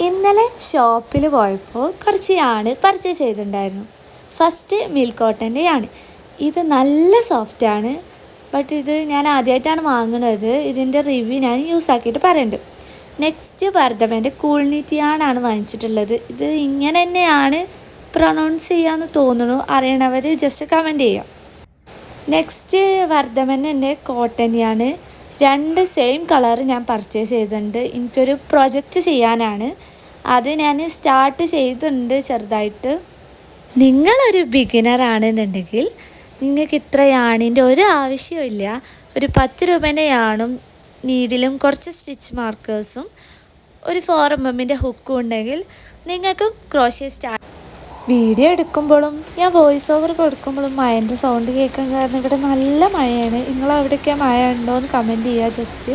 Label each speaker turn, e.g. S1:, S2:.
S1: ഇന്നലെ ഷോപ്പിൽ പോയപ്പോൾ കുറച്ച് യാണ് പർച്ചേസ് ചെയ്തിട്ടുണ്ടായിരുന്നു. ഫസ്റ്റ് മിൽക്ക് കോട്ടൻ്റെയാണ്. ഇത് നല്ല സോഫ്റ്റാണ്. ബട്ട് ഇത് ഞാൻ ആദ്യമായിട്ടാണ് വാങ്ങുന്നത്. ഇതിൻ്റെ റിവ്യൂ ഞാൻ യൂസ് ആക്കിയിട്ട് പറയുന്നുണ്ട്. നെക്സ്റ്റ് വർദ്ധമൻ്റെ കൂൾനീറ്റ് യാണാണ് വാങ്ങിച്ചിട്ടുള്ളത്. ഇത് ഇങ്ങനെ തന്നെയാണ് പ്രൊനൗൺസ് ചെയ്യാമെന്ന് തോന്നുന്നു. അറിയണവർ ജസ്റ്റ് കമൻറ്റ് ചെയ്യാം. നെക്സ്റ്റ് വർദ്ധമൻ്റെ കോട്ടൺ യാണ്. 2 സെയിം കളർ ഞാൻ പർച്ചേസ് ചെയ്തിട്ടുണ്ട്. എനിക്കൊരു പ്രൊജക്റ്റ് ചെയ്യാനാണ്. അത് ഞാൻ സ്റ്റാർട്ട് ചെയ്തിട്ടുണ്ട് ചെറുതായിട്ട്. നിങ്ങളൊരു ബിഗിനർ ആണെന്നുണ്ടെങ്കിൽ നിങ്ങൾക്ക് ഇത്ര യാണിൻ്റെ ഒരു ആവശ്യമില്ല. ഒരു 10 രൂപേൻ്റെ യാണും നീഡിലും കുറച്ച് സ്റ്റിച്ച് മാർക്കേഴ്സും ഒരു 4mm ഹുക്കും ഉണ്ടെങ്കിൽ നിങ്ങൾക്ക് ക്രോഷ്യ സ്റ്റാർട്ട്. വീഡിയോ എടുക്കുമ്പോഴും ഞാൻ വോയിസ് ഓവർ കൊടുക്കുമ്പോഴും മഴേൻ്റെ സൗണ്ട് കേൾക്കാൻ കാരണം ഇവിടെ നല്ല മഴയാണ്. നിങ്ങളവിടെയൊക്കെ മഴ ഉണ്ടോ എന്ന് കമൻറ്റ് ചെയ്യുക ജസ്റ്റ്.